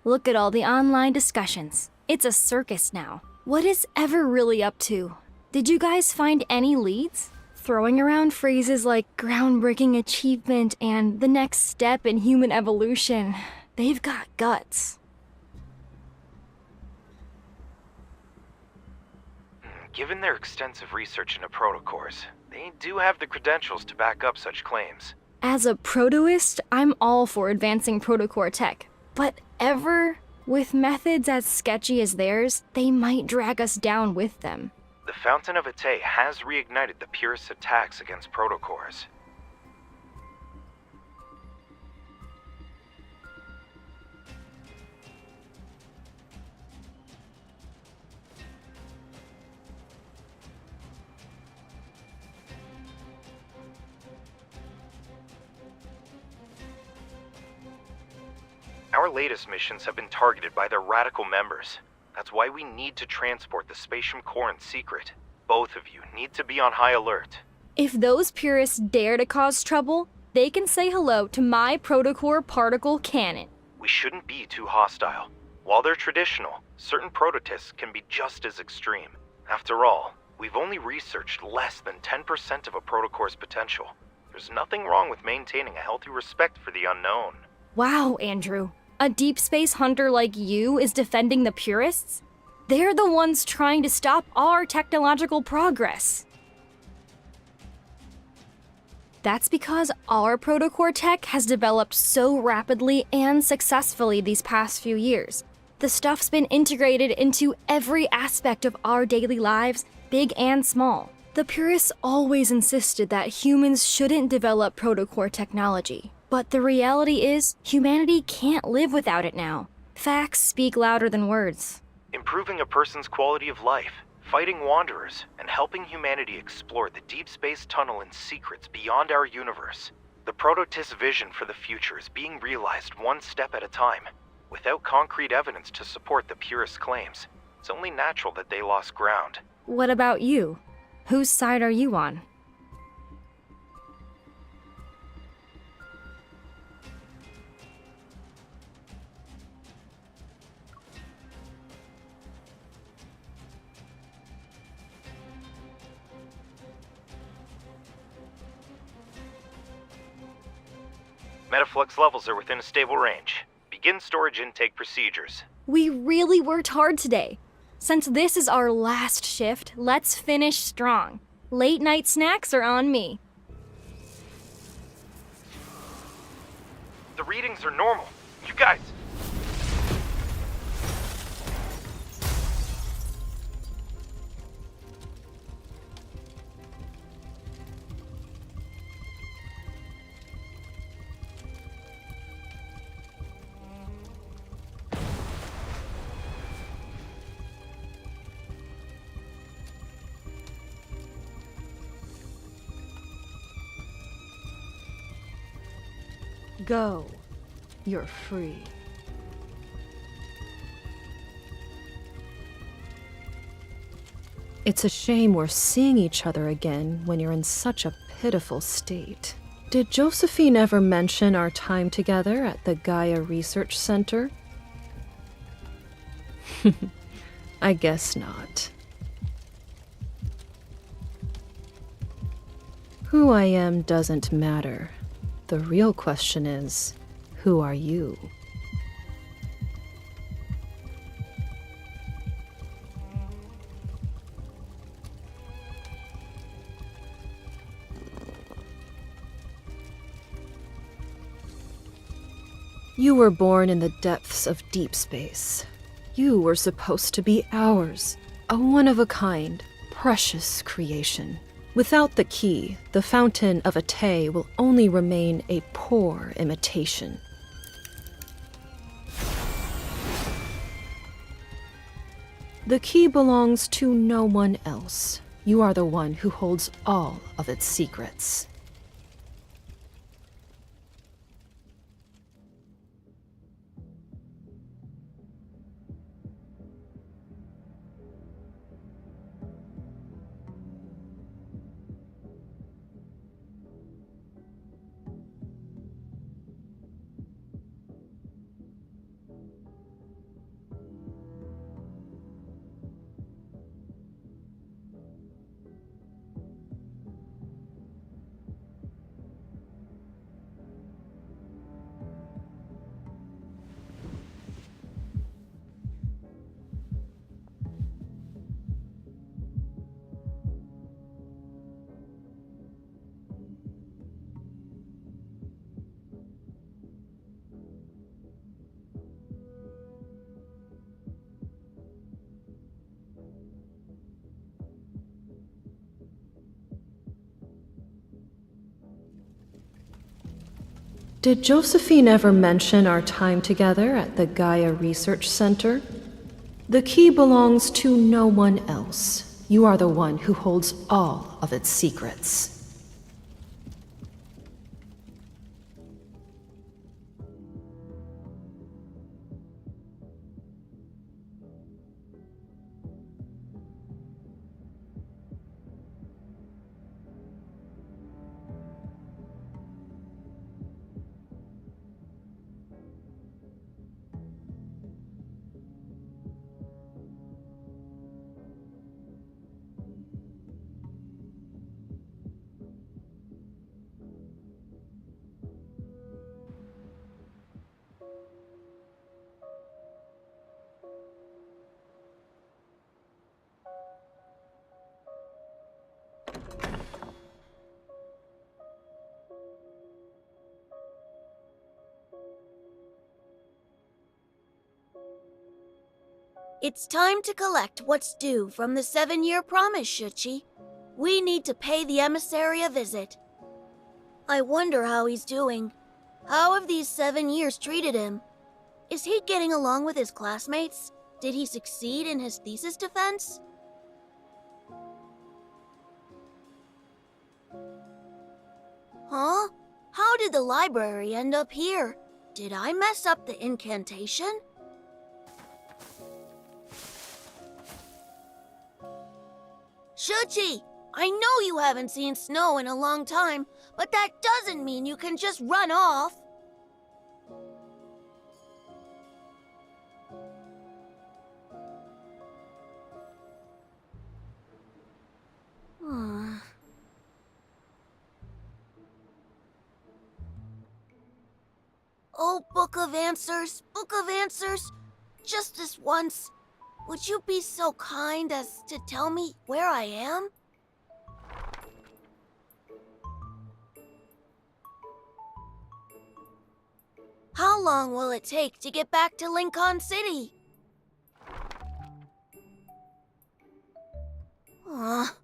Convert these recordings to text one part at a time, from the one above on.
Look at all the online discussions. It's a circus now. What is Ever really up to? Did you guys find any leads? Throwing around phrases like groundbreaking achievement and the next step in human evolution. They've got guts. Given their extensive research into protocores, they do have the credentials to back up such claims. As a protoist, I'm all for advancing protocore tech. But Ever, with methods as sketchy as theirs, they might drag us down with them. The Fountain of Ate has reignited the purest attacks against protocores. Our latest missions have been targeted by their radical members. That's why we need to transport the Spatium Core in secret. Both of you need to be on high alert. If those purists dare to cause trouble, they can say hello to my protocore particle cannon. We shouldn't be too hostile. While they're traditional, certain prototists can be just as extreme. After all, we've only researched less than 10% of a protocore's potential. There's nothing wrong with maintaining a healthy respect for the unknown. Wow, Andrew. A deep space hunter like you is defending the purists? They're the ones trying to stop our technological progress. That's because our protocore tech has developed so rapidly and successfully these past few years. The stuff's been integrated into every aspect of our daily lives, big and small. The purists always insisted that humans shouldn't develop protocore technology. But the reality is, humanity can't live without it now. Facts speak louder than words. Improving a person's quality of life, fighting wanderers, and helping humanity explore the deep space tunnel and secrets beyond our universe. The prototist's vision for the future is being realized one step at a time. Without concrete evidence to support the purist claims, it's only natural that they lost ground. What about you? Whose side are you on? Metaflux levels are within a stable range. Begin storage intake procedures. We really worked hard today. Since this is our last shift, let's finish strong. Late night snacks are on me. The readings are normal. You guys... Go. You're free. It's a shame we're seeing each other again when you're in such a pitiful state. Did Josephine ever mention our time together at the Gaia Research Center? I guess not. Who I am doesn't matter. The real question is, who are you? You were born in the depths of deep space. You were supposed to be ours, a one-of-a-kind, precious creation. Without the key, the Fountain of Ate will only remain a poor imitation. The key belongs to no one else. You are the one who holds all of its secrets. Did Josephine ever mention our time together at the Gaia Research Center? The key belongs to no one else. You are the one who holds all of its secrets. It's time to collect what's due from the 7-year promise, Shuchi. We need to pay the emissary a visit. I wonder how he's doing. How have these 7 years treated him? Is he getting along with his classmates? Did he succeed in his thesis defense? Huh? How did the library end up here? Did I mess up the incantation? Shuchi, I know you haven't seen snow in a long time, but that doesn't mean you can just run off. Oh, Book of Answers, just this once. Would you be so kind as to tell me where I am? How long will it take to get back to Lincoln City? Aw.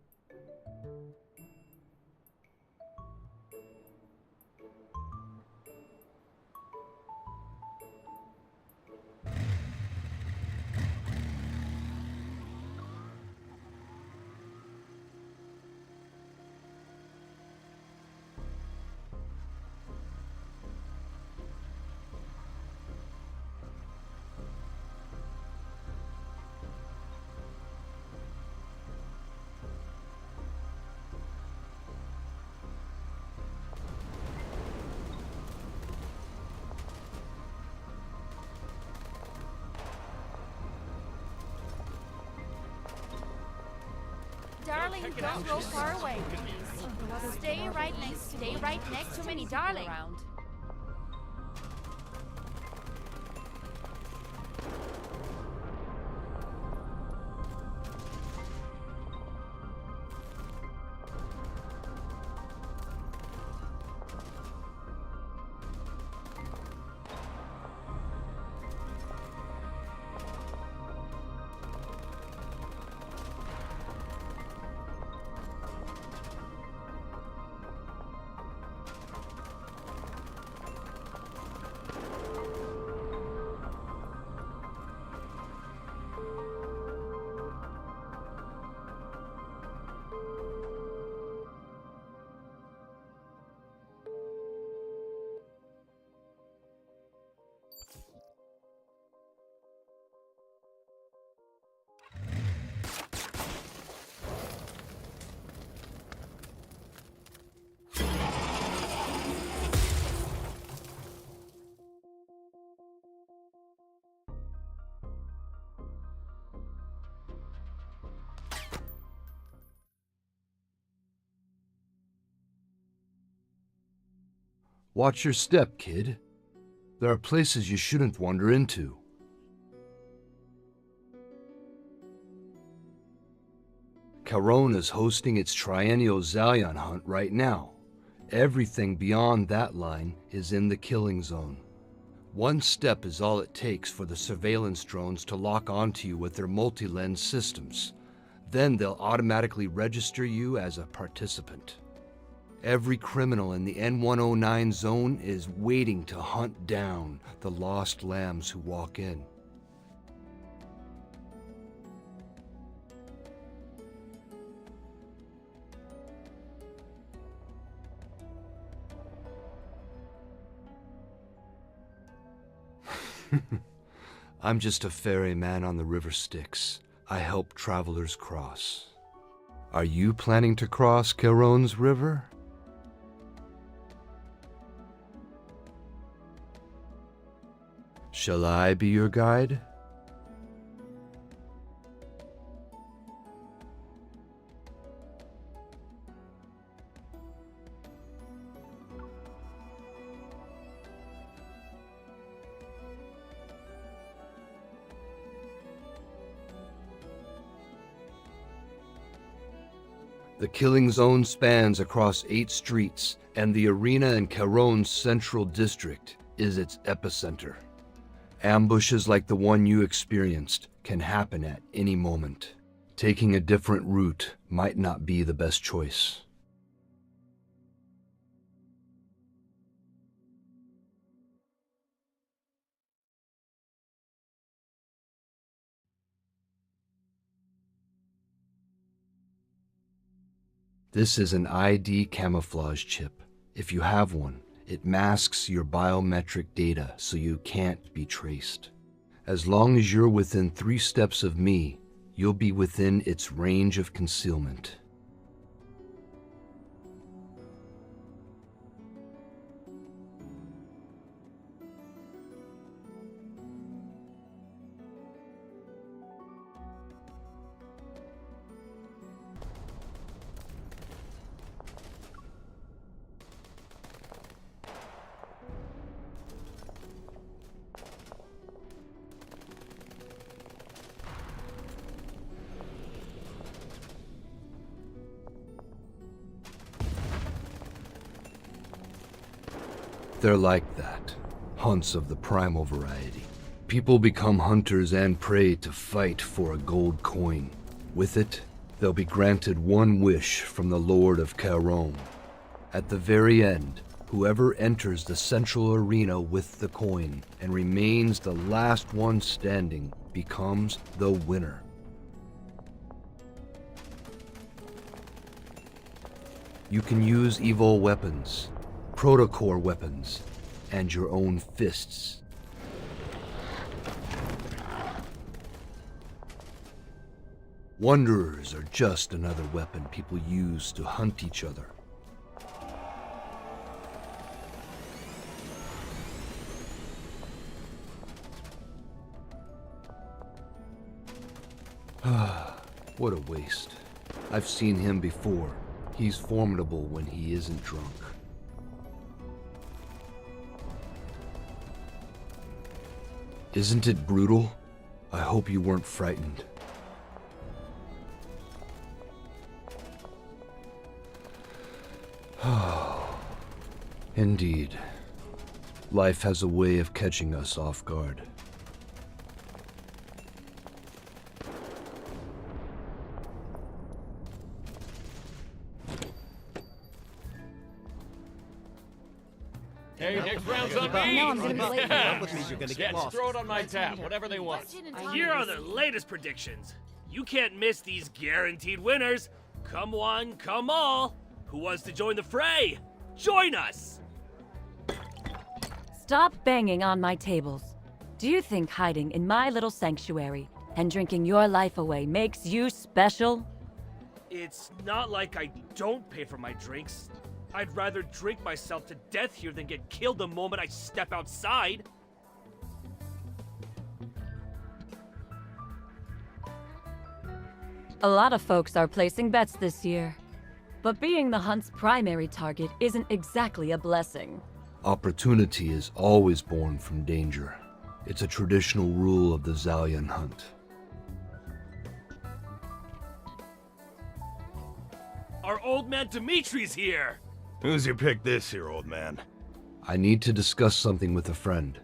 Darling, don't go far away. Stay right next to me, darling. Watch your step, kid. There are places you shouldn't wander into. Charon is hosting its triennial Zoion Hunt right now. Everything beyond that line is in the killing zone. One step is all it takes for the surveillance drones to lock onto you with their multi-lens systems. Then they'll automatically register you as a participant. Every criminal in the N109 zone is waiting to hunt down the lost lambs who walk in. I'm just a ferryman on the river Styx. I help travelers cross. Are you planning to cross Charon's river? Shall I be your guide? The killing zone spans across 8 streets, and the arena in Charon's central district is its epicenter. Ambushes like the one you experienced can happen at any moment. Taking a different route might not be the best choice. This is an ID camouflage chip. If you have one, it masks your biometric data so you can't be traced. As long as you're within 3 steps of me, you'll be within its range of concealment. They're like that, hunts of the primal variety. People become hunters and prey to fight for a gold coin. With it, they'll be granted one wish from the Lord of Charon. At the very end, whoever enters the central arena with the coin and remains the last one standing becomes the winner. You can use evil weapons, protocore weapons, and your own fists. Wanderers are just another weapon people use to hunt each other. What a waste. I've seen him before. He's formidable when he isn't drunk. Isn't it brutal? I hope you weren't frightened. Indeed. Life has a way of catching us off guard. Hey, next round's on me. I know I'm gonna be late. Yeah, just throw it on my tab, whatever they want. Here are the latest predictions. You can't miss these guaranteed winners. Come one, come all. Who wants to join the fray? Join us! Stop banging on my tables. Do you think hiding in my little sanctuary and drinking your life away makes you special? It's not like I don't pay for my drinks. I'd rather drink myself to death here than get killed the moment I step outside. A lot of folks are placing bets this year. But being the hunt's primary target isn't exactly a blessing. Opportunity is always born from danger. It's a traditional rule of the Zoion Hunt. Our old man Dimitri's here! Who's your pick this year, old man? I need to discuss something with a friend.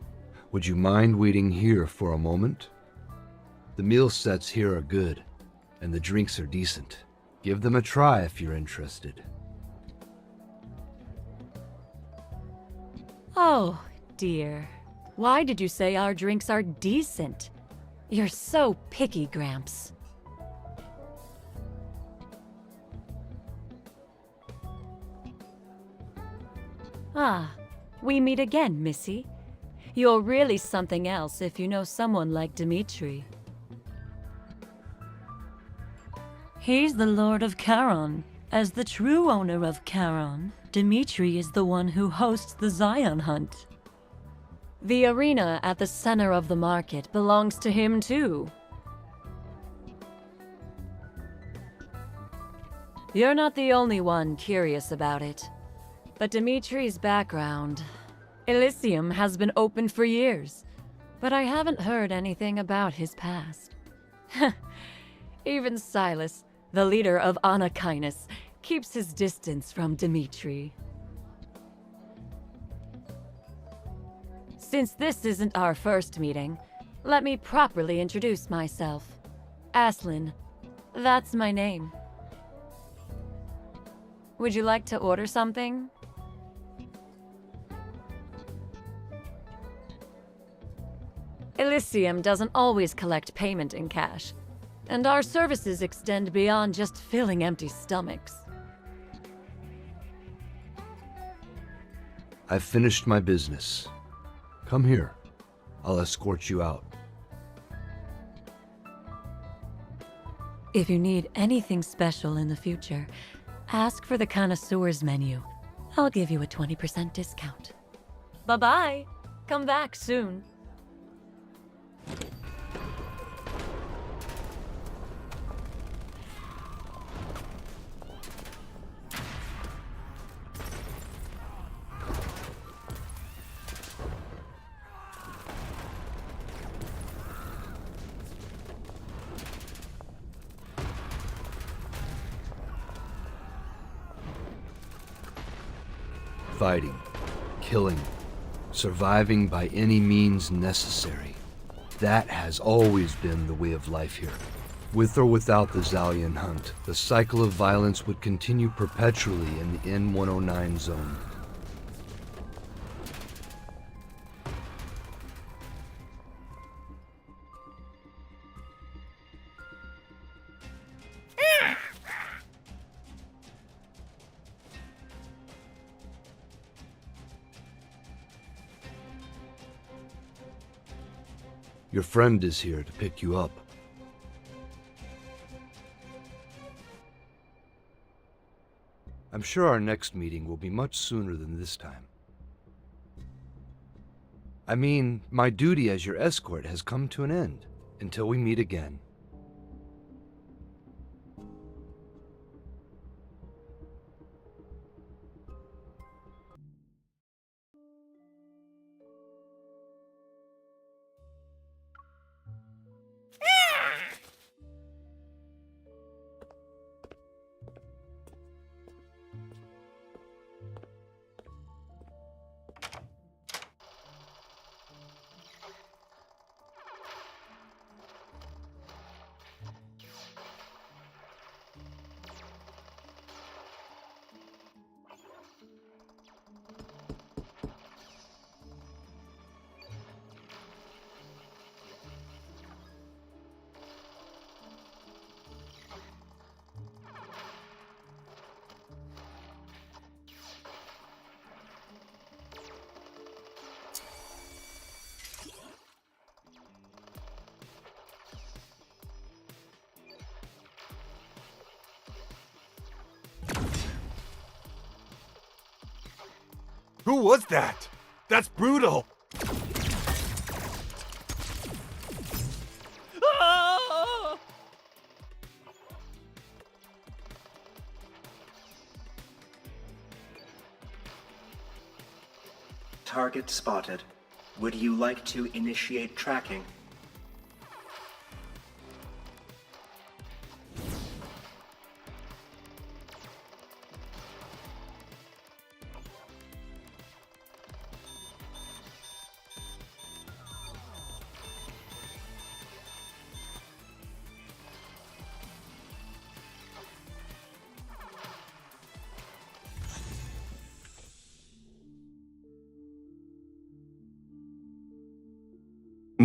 Would you mind waiting here for a moment? The meal sets here are good, and the drinks are decent. Give them a try if you're interested. Oh, dear. Why did you say our drinks are decent? You're so picky, Gramps. Ah, we meet again, Missy. You're really something else if you know someone like Dimitri. He's the Lord of Charon. As the true owner of Charon, Dimitri is the one who hosts the Zoion Hunt. The arena at the center of the market belongs to him too. You're not the only one curious about it. But Dimitri's background... Elysium has been open for years, but I haven't heard anything about his past. Even Sylus, the leader of Anakinus, keeps his distance from Dimitri. Since this isn't our first meeting, let me properly introduce myself. Aslin. That's my name. Would you like to order something? Elysium doesn't always collect payment in cash, and our services extend beyond just filling empty stomachs. I've finished my business. Come here. I'll escort you out. If you need anything special in the future, ask for the Connoisseur's menu. I'll give you a 20% discount. Bye-bye. Come back soon. Fighting, killing, surviving by any means necessary. That has always been the way of life here. With or without the Zoion Hunt, the cycle of violence would continue perpetually in the N109 zone. Your friend is here to pick you up. I'm sure our next meeting will be much sooner than this time. I mean, my duty as your escort has come to an end until we meet again. Who was that? That's brutal! Ah! Target spotted. Would you like to initiate tracking?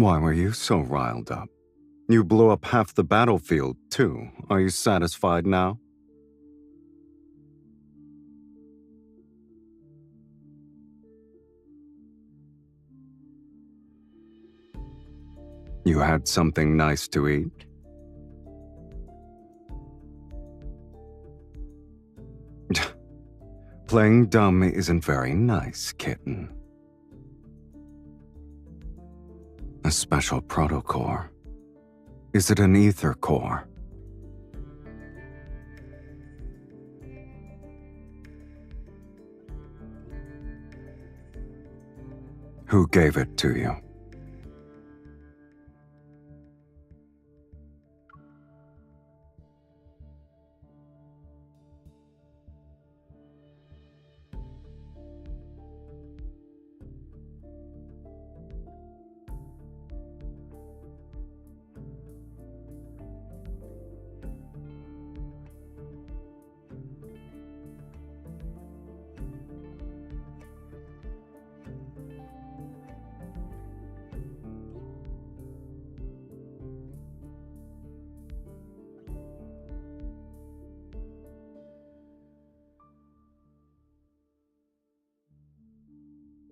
Why were you so riled up? You blew up half the battlefield, too. Are you satisfied now? You had something nice to eat? Playing dumb isn't very nice, kitten. A special protocore. Is it an ether core? Who gave it to you?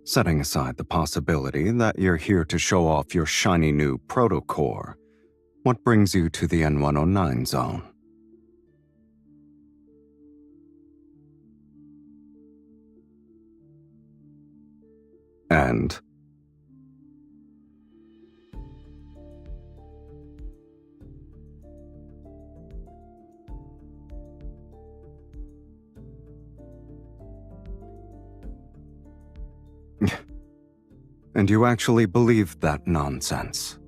Setting aside the possibility that you're here to show off your shiny new protocore, what brings you to the N109 zone? And? And you actually believed that nonsense?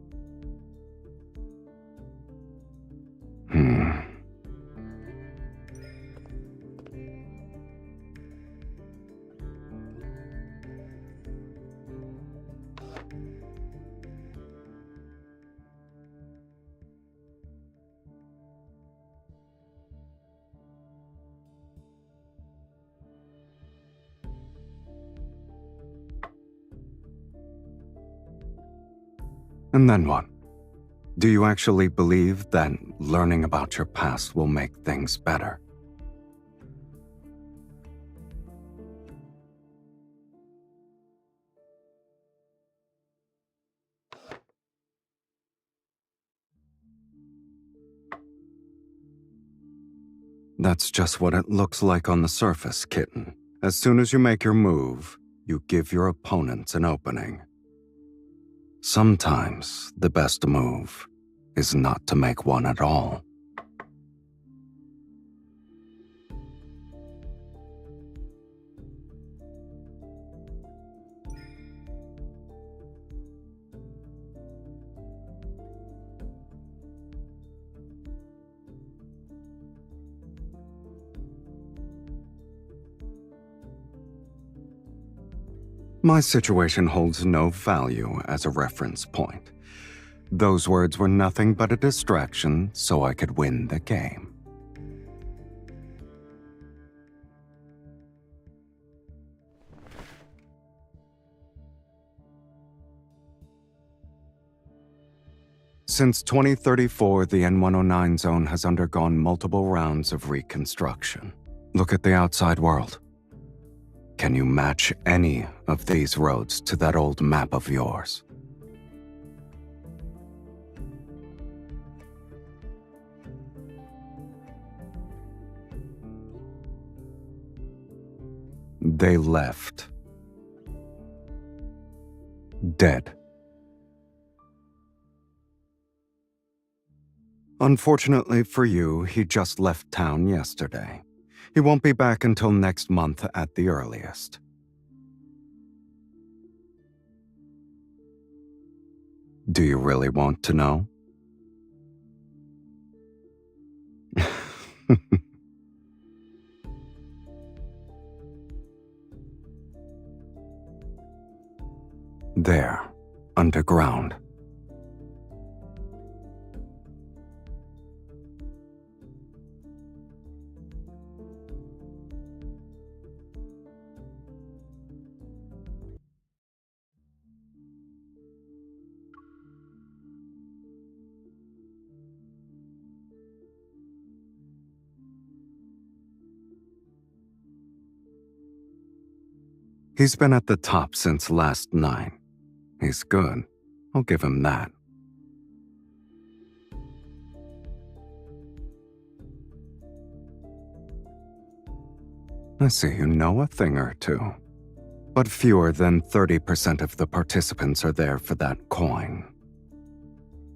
And then what? Do you actually believe that learning about your past will make things better? That's just what it looks like on the surface, kitten. As soon as you make your move, you give your opponents an opening. Sometimes the best move is not to make one at all. My situation holds no value as a reference point. Those words were nothing but a distraction so I could win the game. Since 2034, the N109 zone has undergone multiple rounds of reconstruction. Look at the outside world. Can you match any of these roads to that old map of yours? They left. Dead. Unfortunately for you, he just left town yesterday. He won't be back until next month at the earliest. Do you really want to know? There, underground. He's been at the top since last night. He's good. I'll give him that. I see you know a thing or two. But fewer than 30% of the participants are there for that coin.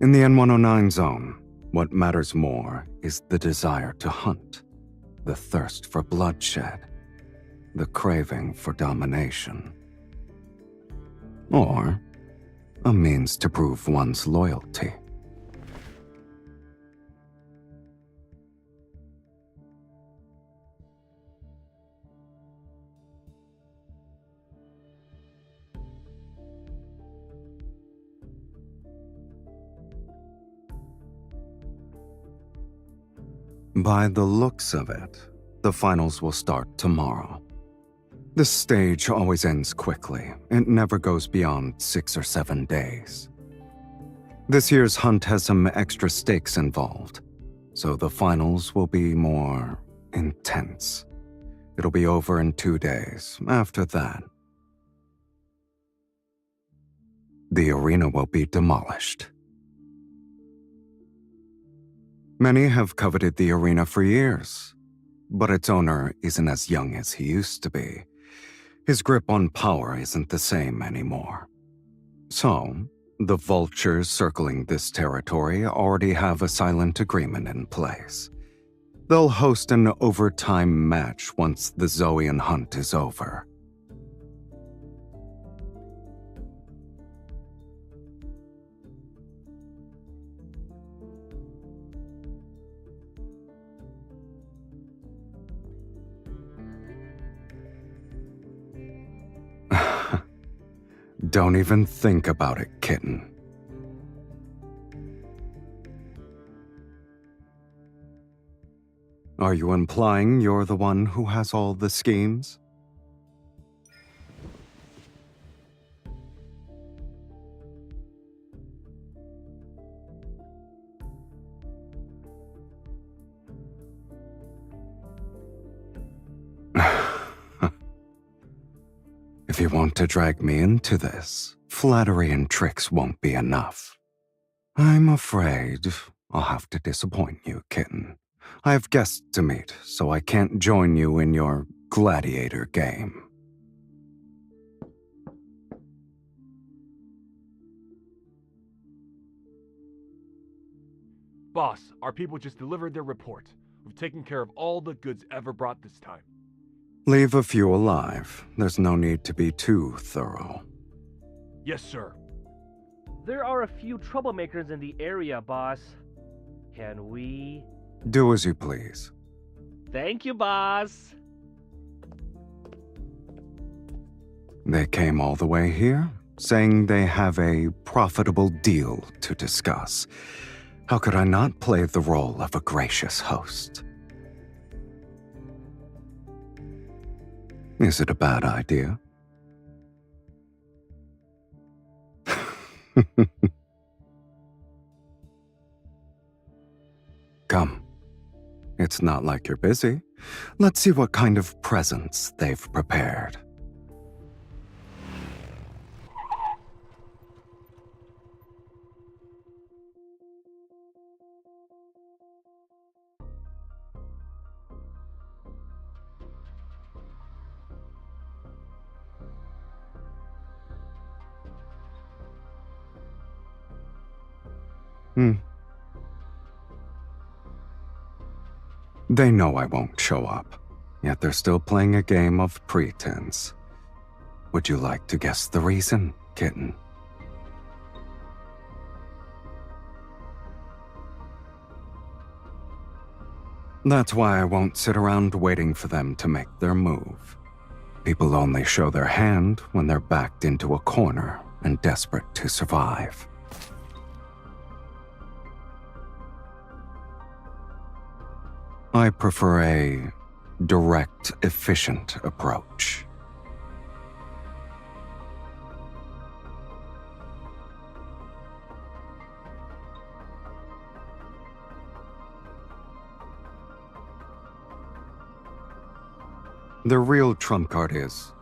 In the N109 zone, what matters more is the desire to hunt, the thirst for bloodshed, the craving for domination. Or a means to prove one's loyalty. By the looks of it, the finals will start tomorrow. This stage always ends quickly. It never goes beyond 6 or 7 days. This year's hunt has some extra stakes involved, so the finals will be more intense. It'll be over in 2 days. After that, the arena will be demolished. Many have coveted the arena for years, but its owner isn't as young as he used to be. His grip on power isn't the same anymore. So, the vultures circling this territory already have a silent agreement in place. They'll host an overtime match once the Zoion Hunt is over. Don't even think about it, kitten. Are you implying you're the one who has all the schemes? If you want to drag me into this, flattery and tricks won't be enough. I'm afraid I'll have to disappoint you, kitten. I have guests to meet, so I can't join you in your gladiator game. Boss, our people just delivered their report. We've taken care of all the goods ever brought this time. Leave a few alive. There's no need to be too thorough. Yes, sir. There are a few troublemakers in the area, boss. Can we... Do as you please. Thank you, boss. They came all the way here, saying they have a profitable deal to discuss. How could I not play the role of a gracious host? Is it a bad idea? Come. It's not like you're busy. Let's see what kind of presents they've prepared. They know I won't show up, yet they're still playing a game of pretense. Would you like to guess the reason, kitten? That's why I won't sit around waiting for them to make their move. People only show their hand when they're backed into a corner and desperate to survive. I prefer a direct, efficient approach. The real trump card is,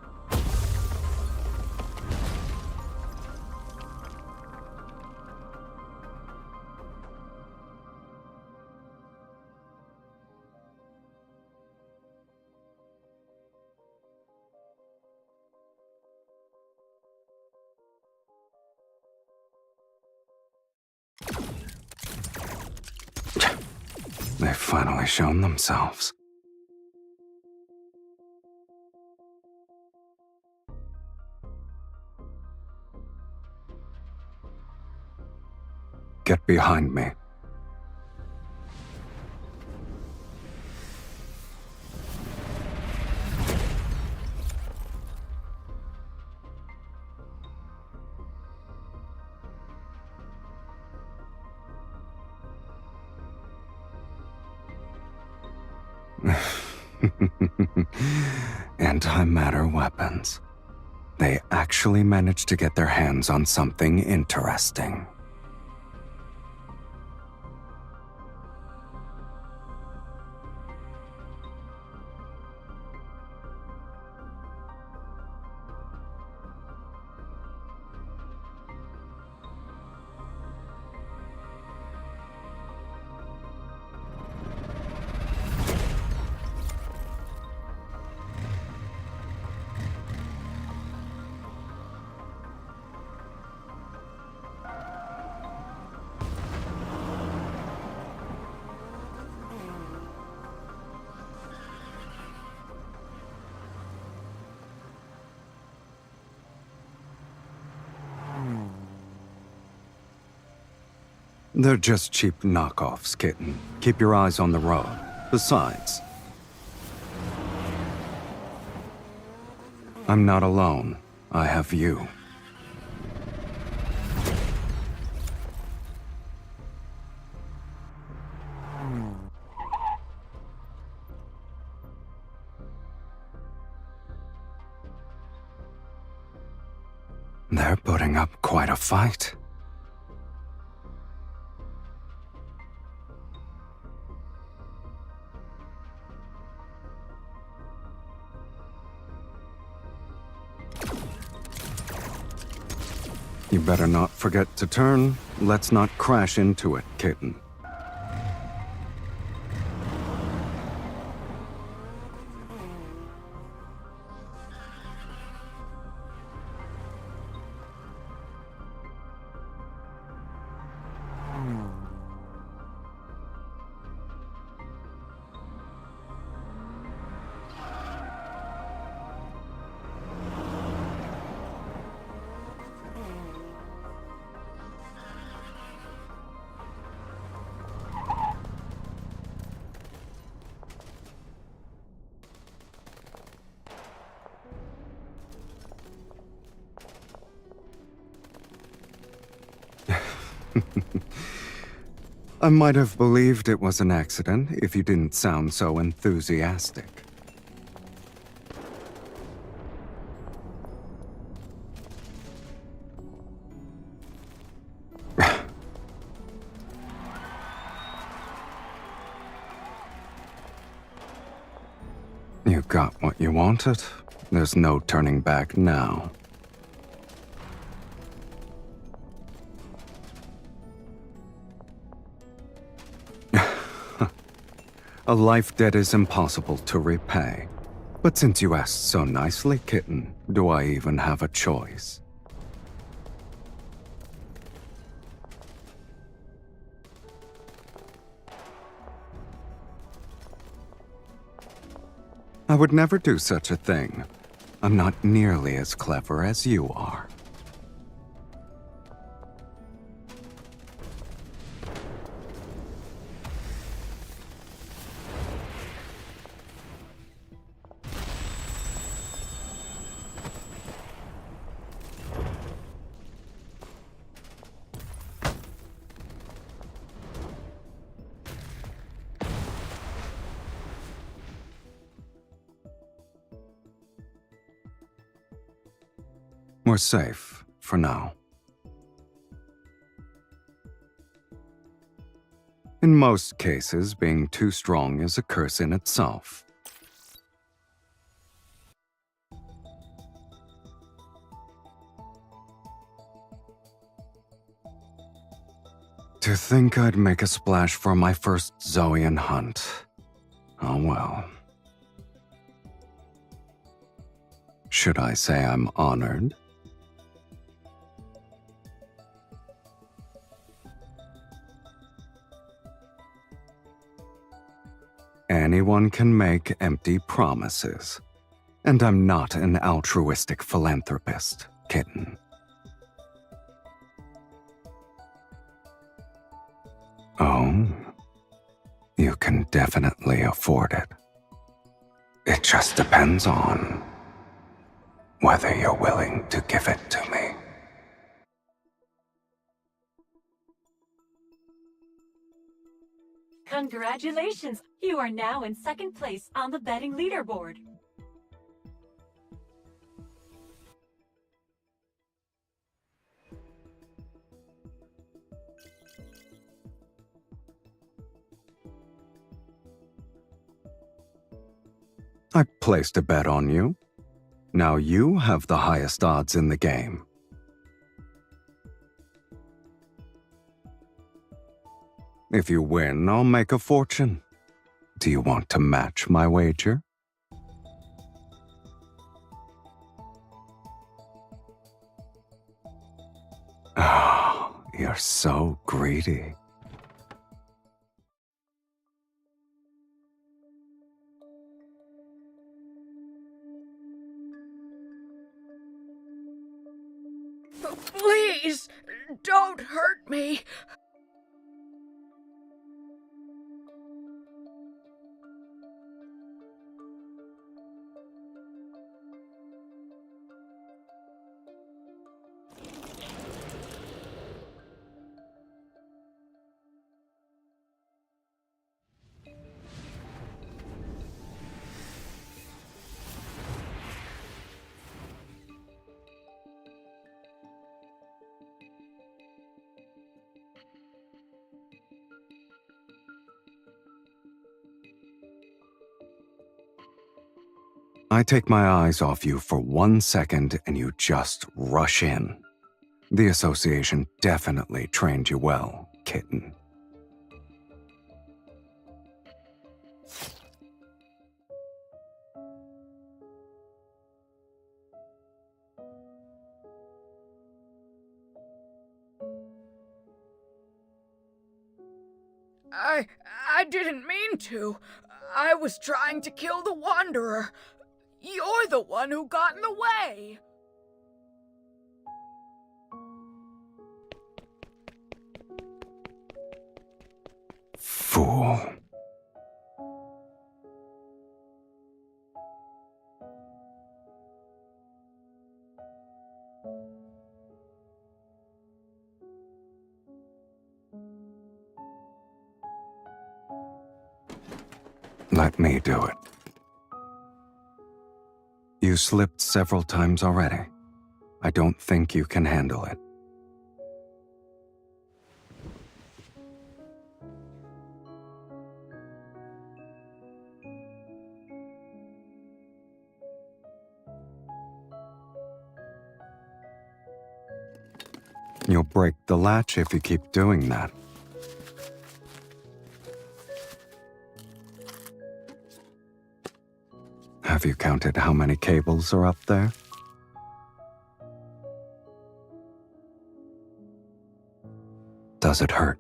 finally shown themselves. Get behind me. Antimatter weapons. They actually managed to get their hands on something interesting. They're just cheap knockoffs, kitten. Keep your eyes on the road. Besides, I'm not alone. I have you. They're putting up quite a fight. You better not forget to turn. Let's not crash into it, kitten. I might have believed it was an accident if you didn't sound so enthusiastic. You got what you wanted. There's no turning back now. A life debt is impossible to repay. But since you asked so nicely, kitten, do I even have a choice? I would never do such a thing. I'm not nearly as clever as you are. We're safe, for now. In most cases, being too strong is a curse in itself. To think I'd make a splash for my first Zoion Hunt. Oh well. Should I say I'm honored? anyone can make empty promises. And I'm not an altruistic philanthropist, kitten. Oh, you can definitely afford it. It just depends on whether you're willing to give it to me. Congratulations! You are now in second place on the betting leaderboard. I placed a bet on you. Now you have the highest odds in the game. If you win, I'll make a fortune. Do you want to match my wager? Oh, you're so greedy. Please, don't hurt me. I take my eyes off you for 1 second and you just rush in. The association definitely trained you well, kitten. I didn't mean to. I was trying to kill the Wanderer. You're the one who got in the way. Fool. Let me do it. You slipped several times already. I don't think you can handle it. You'll break the latch if you keep doing that. Have you counted how many cables are up there? Does it hurt?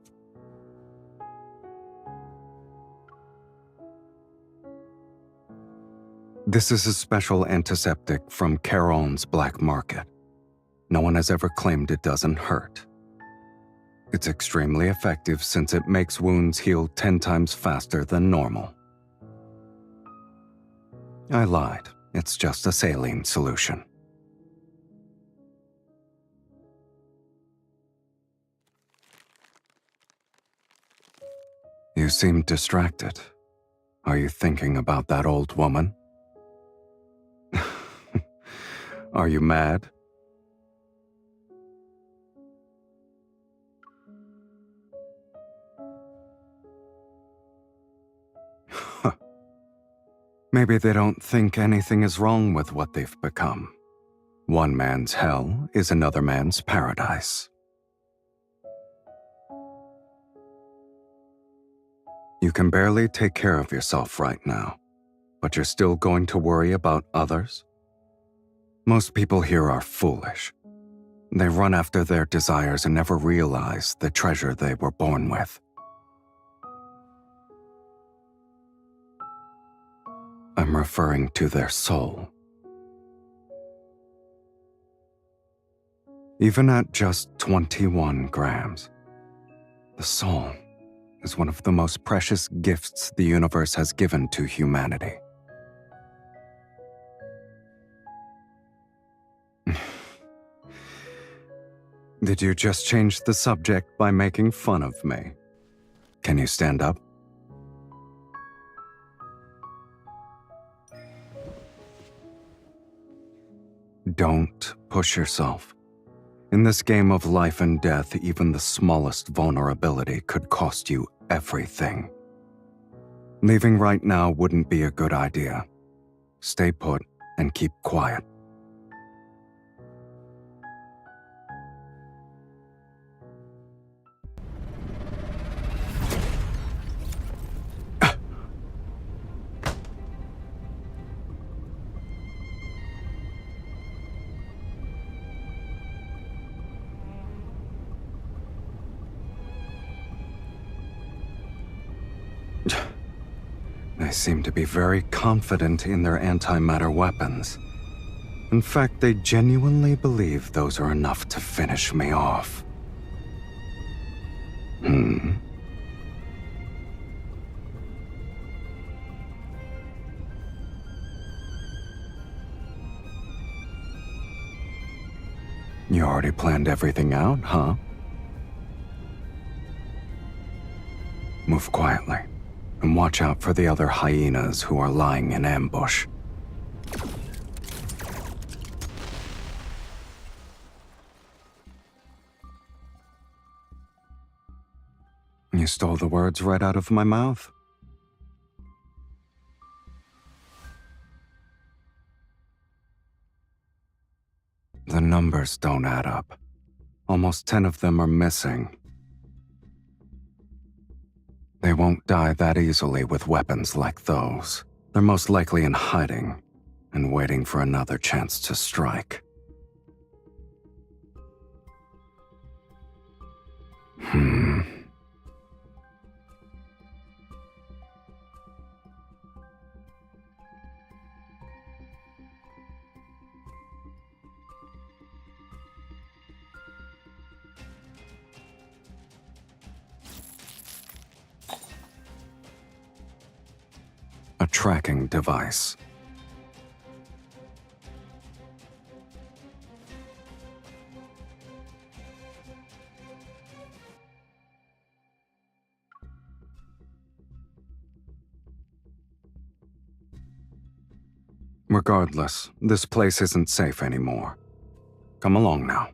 This is a special antiseptic from Charon's black market. No one has ever claimed it doesn't hurt. It's extremely effective since it makes wounds heal 10 times faster than normal. I lied. It's just a saline solution. You seem distracted. Are you thinking about that old woman? Are you mad? Maybe they don't think anything is wrong with what they've become. One man's hell is another man's paradise. You can barely take care of yourself right now, but you're still going to worry about others? Most people here are foolish. They run after their desires and never realize the treasure they were born with. I'm referring to their soul. Even at just 21 grams, the soul is one of the most precious gifts the universe has given to humanity. Did you just change the subject by making fun of me? Can you stand up? Don't push yourself. In this game of life and death, even the smallest vulnerability could cost you everything. Leaving right now wouldn't be a good idea. Stay put and keep quiet. They seem to be very confident in their antimatter weapons. In fact, they genuinely believe those are enough to finish me off. You already planned everything out, huh? Move quietly, and watch out for the other hyenas who are lying in ambush. You stole the words right out of my mouth. The numbers don't add up. Almost 10 of them are missing. They won't die that easily with weapons like those. They're most likely in hiding and waiting for another chance to strike. A tracking device. Regardless, this place isn't safe anymore. Come along now.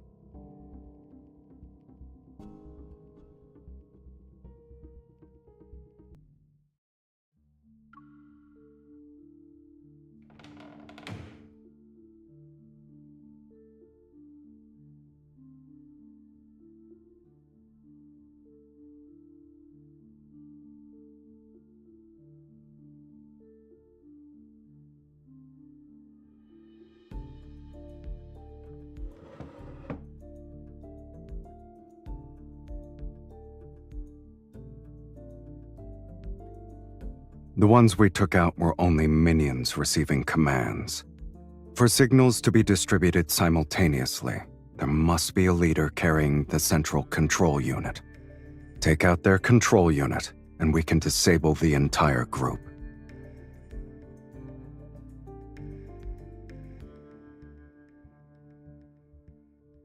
The ones we took out were only minions receiving commands. For signals to be distributed simultaneously, there must be a leader carrying the central control unit. Take out their control unit, and we can disable the entire group.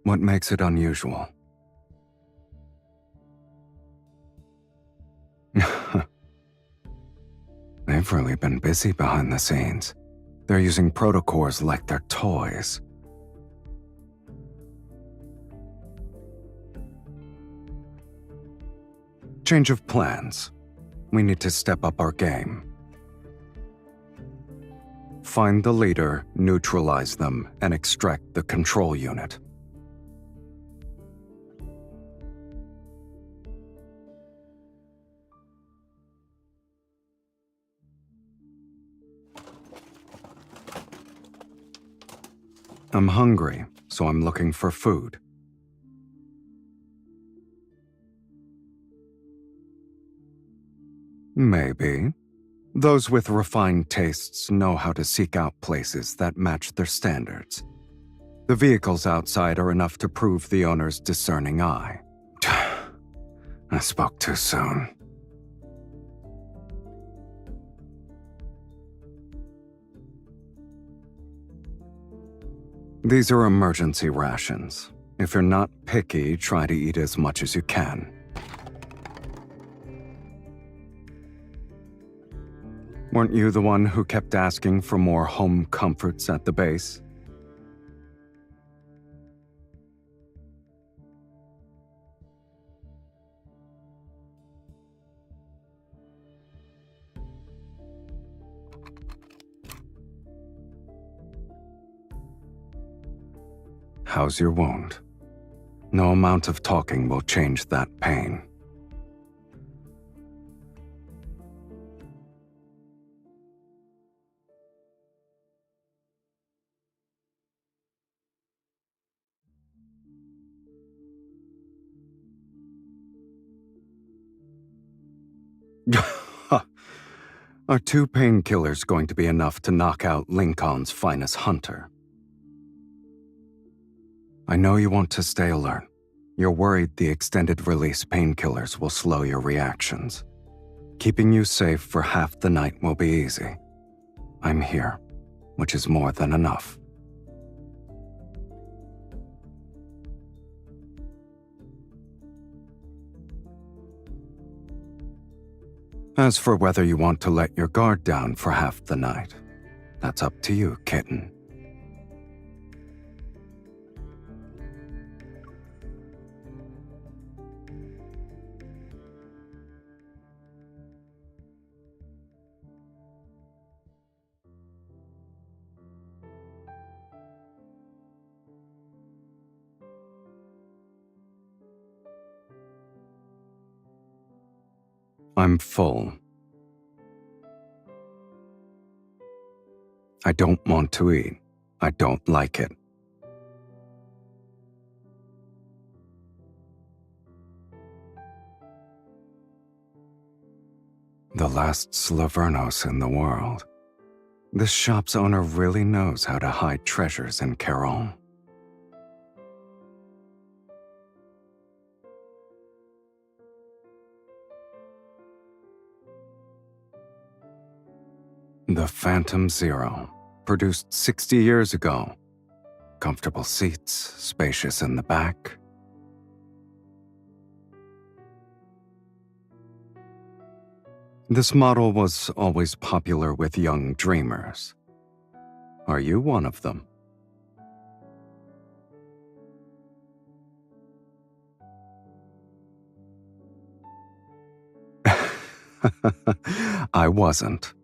What makes it unusual? They've really been busy behind the scenes. They're using protocores like they're toys. Change of plans. We need to step up our game. Find the leader, neutralize them, and extract the control unit. I'm hungry, so I'm looking for food. Maybe. Those with refined tastes know how to seek out places that match their standards. The vehicles outside are enough to prove the owner's discerning eye. I spoke too soon. These are emergency rations. If you're not picky, try to eat as much as you can. Weren't you the one who kept asking for more home comforts at the base? How's your wound? No amount of talking will change that pain. Are 2 painkillers going to be enough to knock out Lincoln's finest hunter? I know you want to stay alert. You're worried the extended-release painkillers will slow your reactions. Keeping you safe for half the night will be easy. I'm here, which is more than enough. As for whether you want to let your guard down for half the night, that's up to you, kitten. I'm full. I don't want to eat. I don't like it. The last Slavernos in the world. This shop's owner really knows how to hide treasures in Charon. The Phantom Zero, produced 60 years ago. Comfortable seats, spacious in the back. This model was always popular with young dreamers. Are you one of them? I wasn't.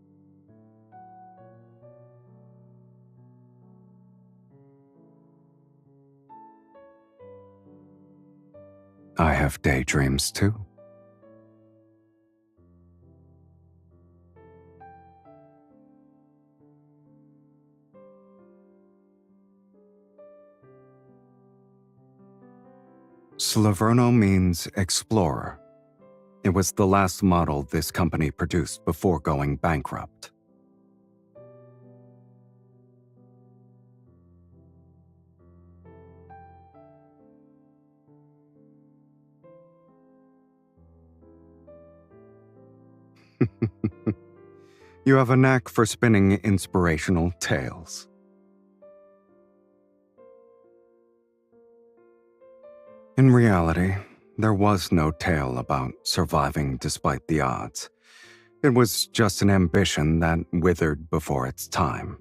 I have daydreams too. Slaverno means explorer. It was the last model this company produced before going bankrupt. You have a knack for spinning inspirational tales. In reality, there was no tale about surviving despite the odds. It was just an ambition that withered before its time.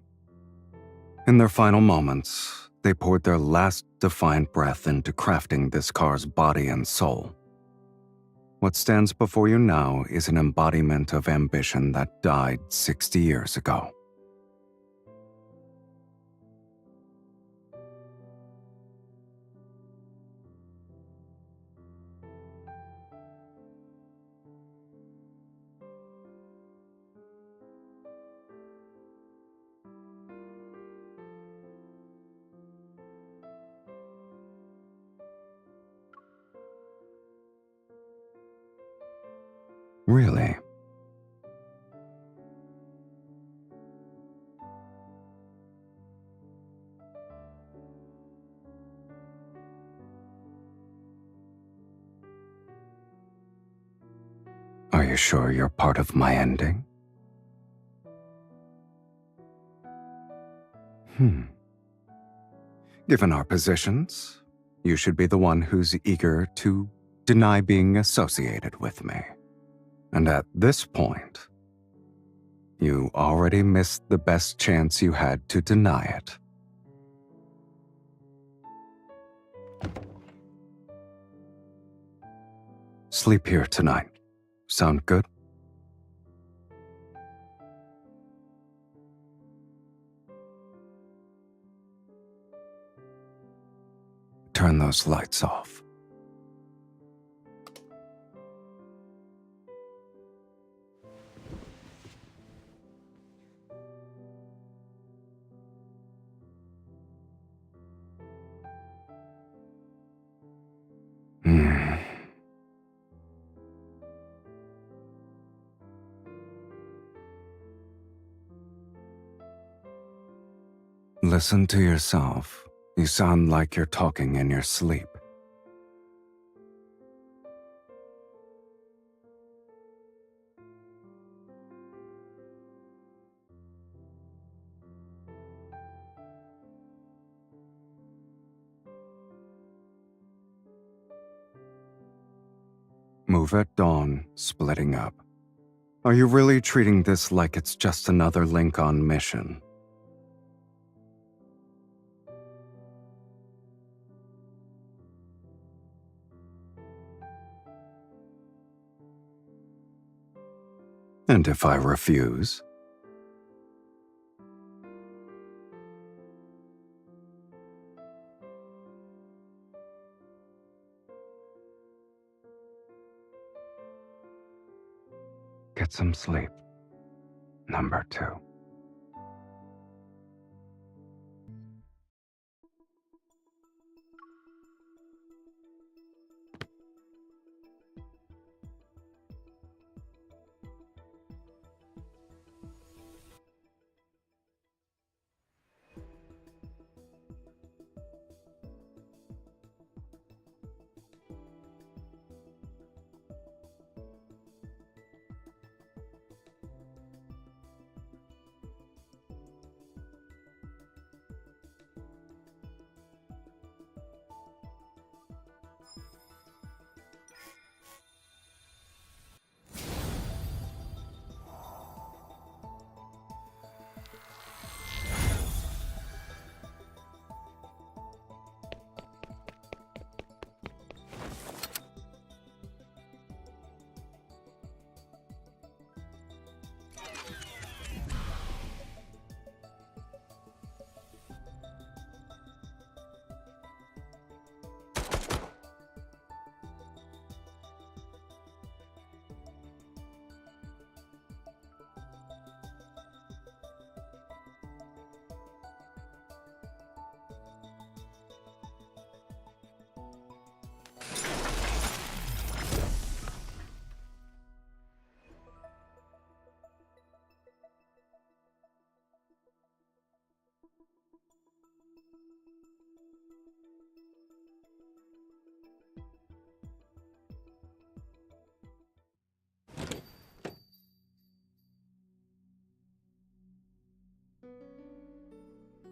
In their final moments, they poured their last defiant breath into crafting this car's body and soul. What stands before you now is an embodiment of ambition that died 60 years ago. Really? you sure you're part of my ending? Given our positions, you should be the one who's eager to deny being associated with me. And at this point, you already missed the best chance you had to deny it. Sleep here tonight. Sound good? Turn those lights off. Listen to yourself. You sound like you're talking in your sleep. Move at dawn, splitting up. Are you really treating this like it's just another link-on mission? And if I refuse? Get some sleep. Number 2.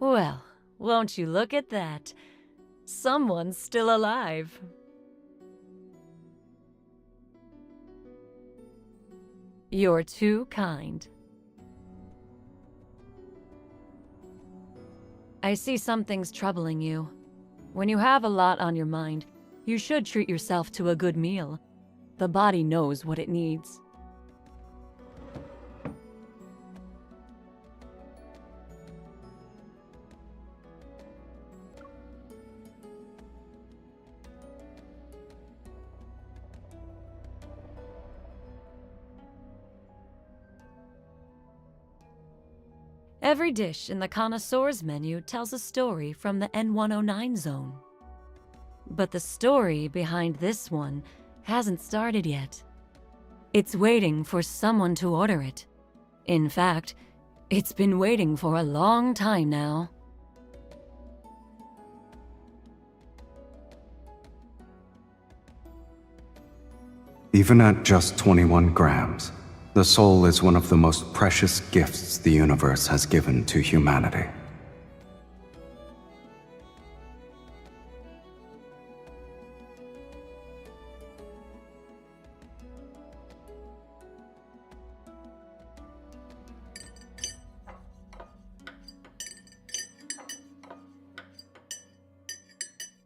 Well, won't you look at that? Someone's still alive. You're too kind. I see something's troubling you. When you have a lot on your mind, you should treat yourself to a good meal. The body knows what it needs. Every dish in the Connoisseur's menu tells a story from the N109 zone. But the story behind this one hasn't started yet. It's waiting for someone to order it. In fact, it's been waiting for a long time now. Even at just 21 grams, the soul is one of the most precious gifts the universe has given to humanity.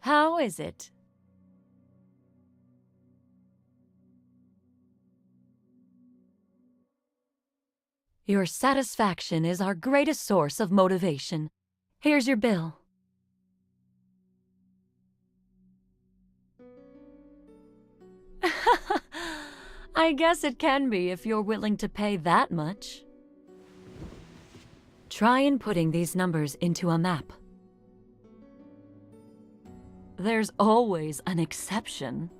How is it? Your satisfaction is our greatest source of motivation. Here's your bill. I guess it can be if you're willing to pay that much. Try inputting these numbers into a map. There's always an exception.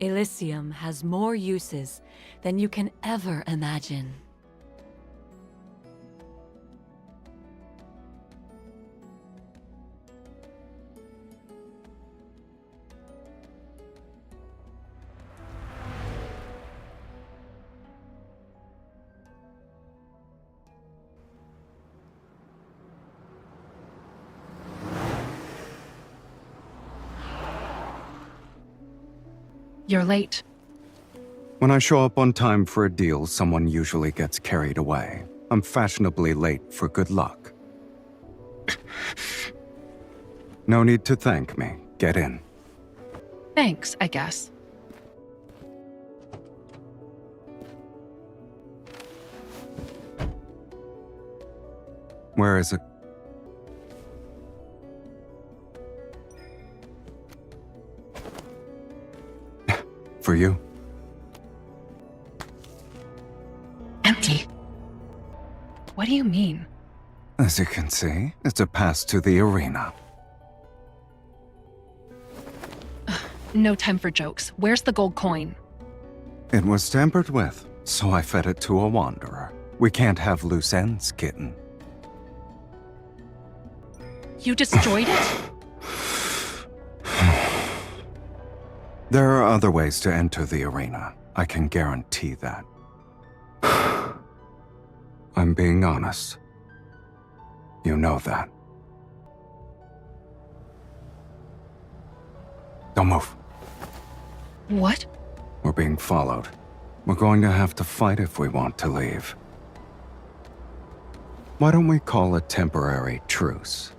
Elysium has more uses than you can ever imagine. You're late. When I show up on time for a deal, someone usually gets carried away. I'm fashionably late for good luck. No need to thank me. Get in. Thanks, I guess. Where is it? For you? Empty. What do you mean? As you can see, it's a pass to the arena. No time for jokes. Where's the gold coin? It was tampered with, so I fed it to a wanderer. We can't have loose ends, kitten. You destroyed it? There are other ways to enter the arena. I can guarantee that. I'm being honest. You know that. Don't move. What? We're being followed. We're going to have to fight if we want to leave. Why don't we call a temporary truce?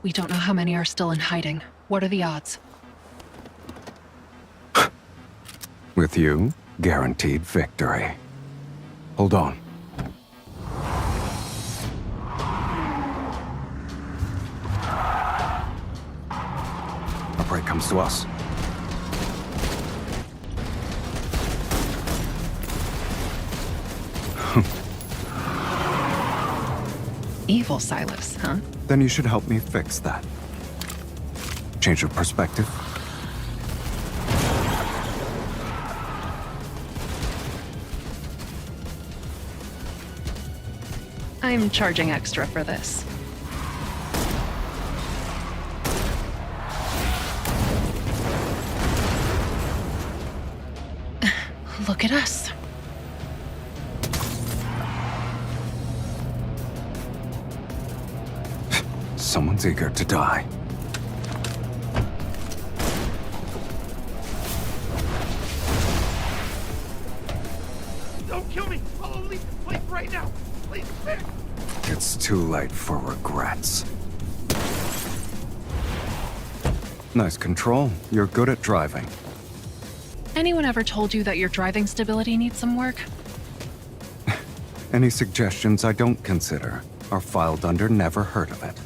We don't know how many are still in hiding. What are the odds? With you, guaranteed victory. Hold on. Our break comes to us. Evil Sylus, huh? Then you should help me fix that. Change of perspective. I'm charging extra for this. Look at us. Someone's eager to die. Don't kill me! I'll leave this place right now! Please, quick! It's too late for regrets. Nice control. You're good at driving. Anyone ever told you that your driving stability needs some work? Any suggestions I don't consider are filed under never heard of it.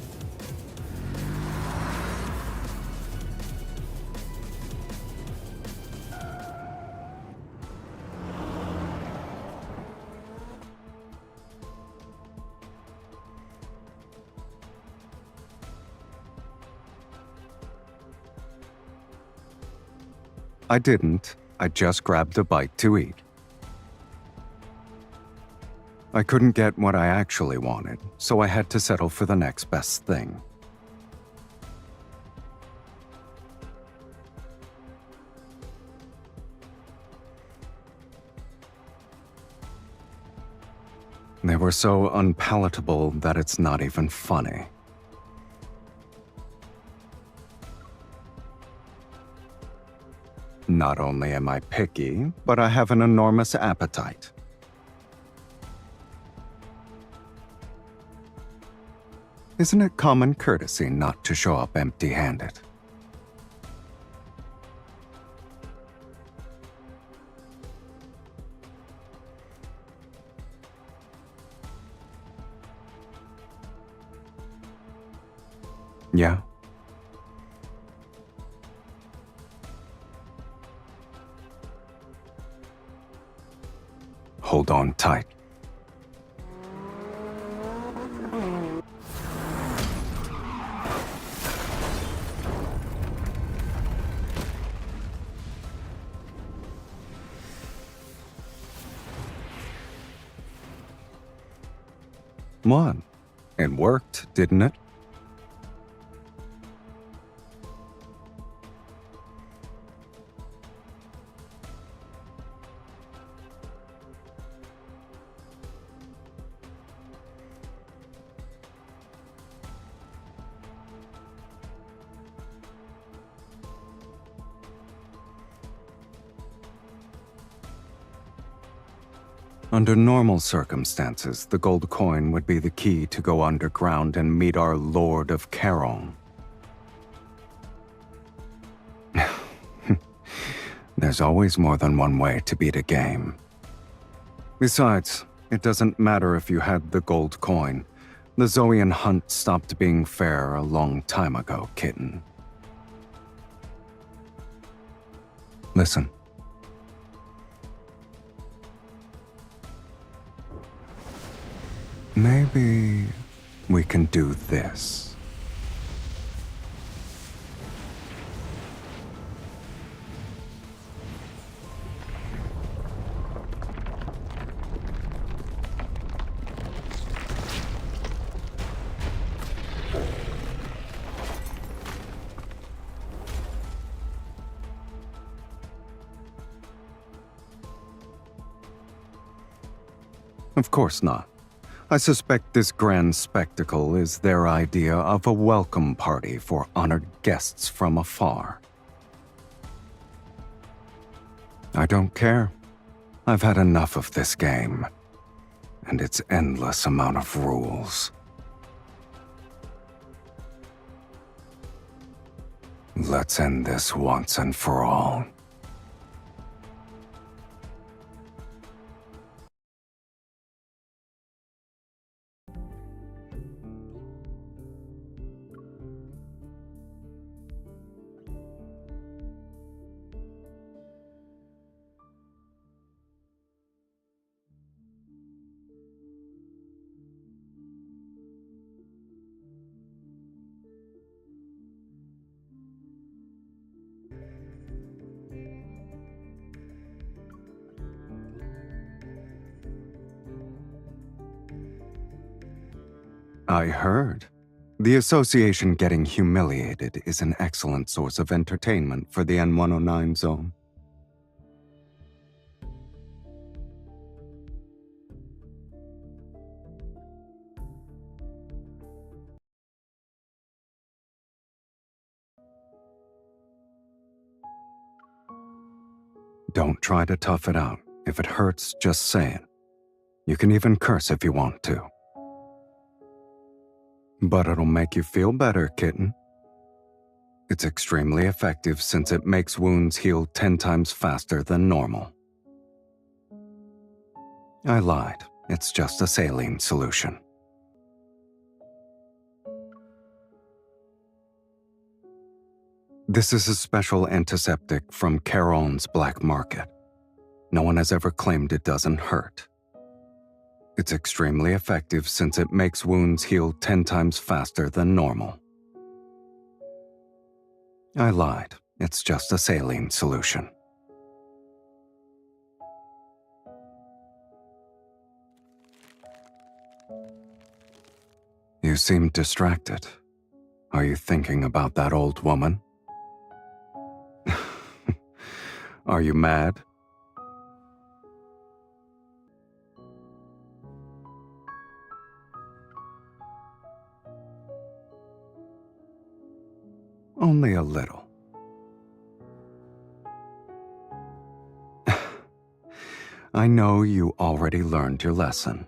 I didn't. I just grabbed a bite to eat. I couldn't get what I actually wanted, so I had to settle for the next best thing. They were so unpalatable that it's not even funny. Not only am I picky, but I have an enormous appetite. Isn't it common courtesy not to show up empty-handed? Yeah? Hold on tight. What? It worked, didn't it? Under normal circumstances, the gold coin would be the key to go underground and meet our Lord of Charon. There's always more than one way to beat a game. Besides, it doesn't matter if you had the gold coin. The Zoion Hunt stopped being fair a long time ago, kitten. Listen. Maybe we can do this. Of course not. I suspect this grand spectacle is their idea of a welcome party for honored guests from afar. I don't care. I've had enough of this game, and its endless amount of rules. Let's end this once and for all. I heard. The Association getting humiliated is an excellent source of entertainment for the N109 zone. Don't try to tough it out. If it hurts, just say it. You can even curse if you want to. But it'll make you feel better, kitten. It's extremely effective since it makes wounds heal 10 times faster than normal. I lied. It's just a saline solution. This is a special antiseptic from Charon's black market. No one has ever claimed it doesn't hurt. It's extremely effective since it makes wounds heal 10 times faster than normal. I lied. It's just a saline solution. You seem distracted. Are you thinking about that old woman? Are you mad? Only a little. I know you already learned your lesson.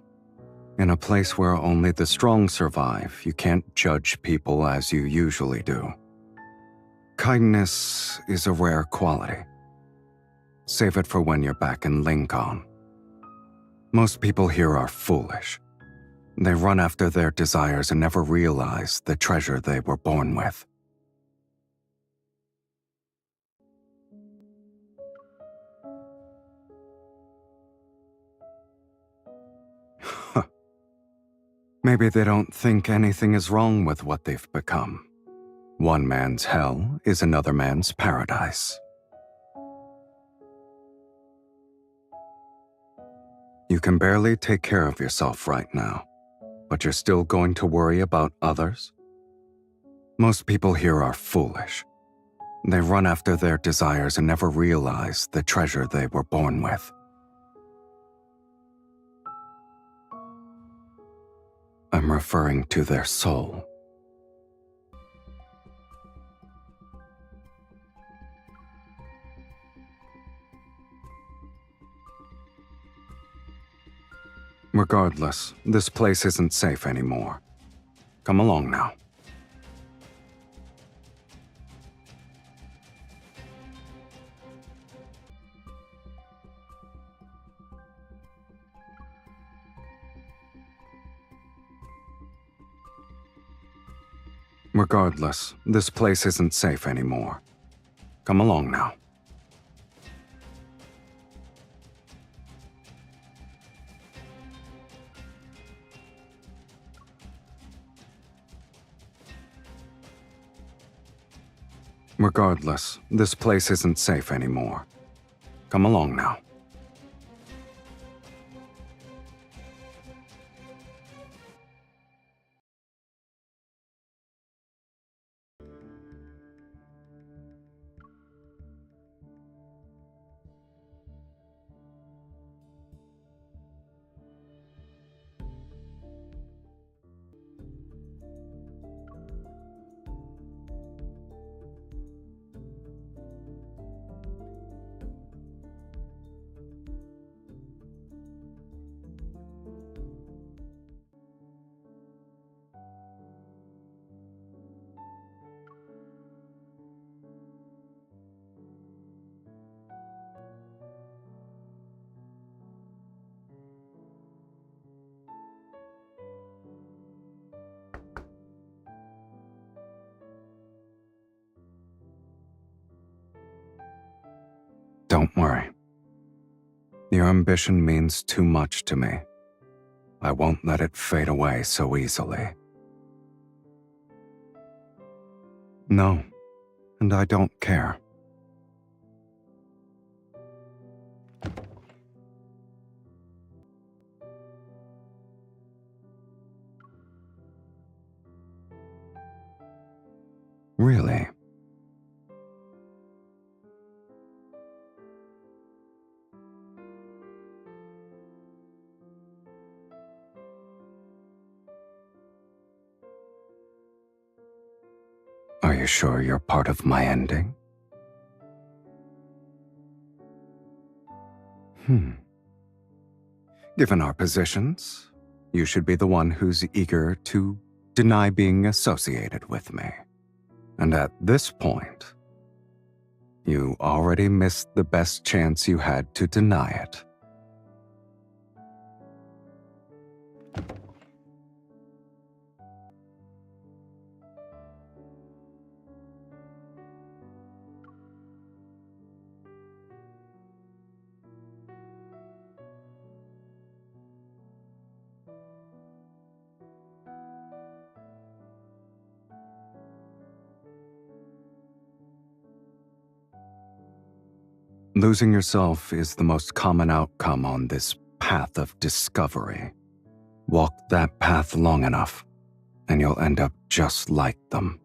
In a place where only the strong survive, you can't judge people as you usually do. Kindness is a rare quality. Save it for when you're back in Lincoln. Most people here are foolish. They run after their desires and never realize the treasure they were born with. Maybe they don't think anything is wrong with what they've become. One man's hell is another man's paradise. You can barely take care of yourself right now, but you're still going to worry about others? Most people here are foolish. They run after their desires and never realize the treasure they were born with. I'm referring to their soul. Regardless, this place isn't safe anymore. Come along now. Regardless, this place isn't safe anymore. Come along now. Regardless, this place isn't safe anymore. Come along now. Don't worry. Your ambition means too much to me. I won't let it fade away so easily. No, and I don't care. Really? Are you sure you're part of my ending? Given our positions, you should be the one who's eager to deny being associated with me. And at this point, you already missed the best chance you had to deny it. Losing yourself is the most common outcome on this path of discovery. Walk that path long enough, and you'll end up just like them.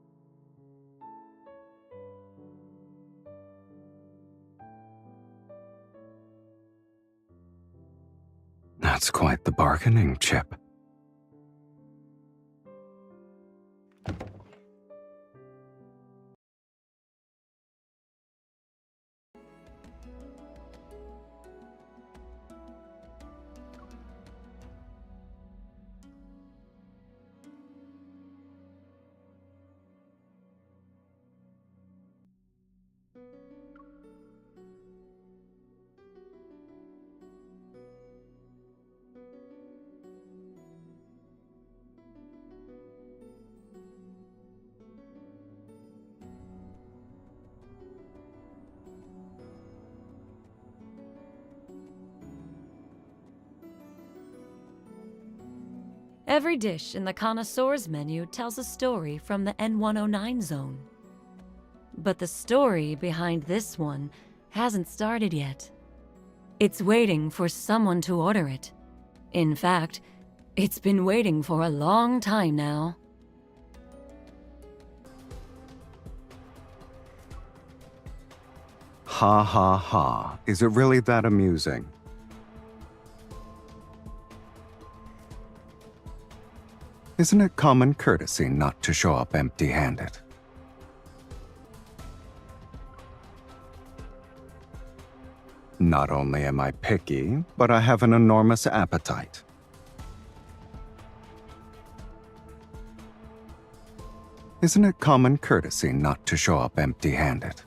That's quite the bargaining chip. Every dish in the Connoisseur's menu tells a story from the N109 zone. But the story behind this one hasn't started yet. It's waiting for someone to order it. In fact, it's been waiting for a long time now. Ha ha ha. Is it really that amusing? Isn't it common courtesy not to show up empty-handed? Not only am I picky, but I have an enormous appetite. Isn't it common courtesy not to show up empty-handed?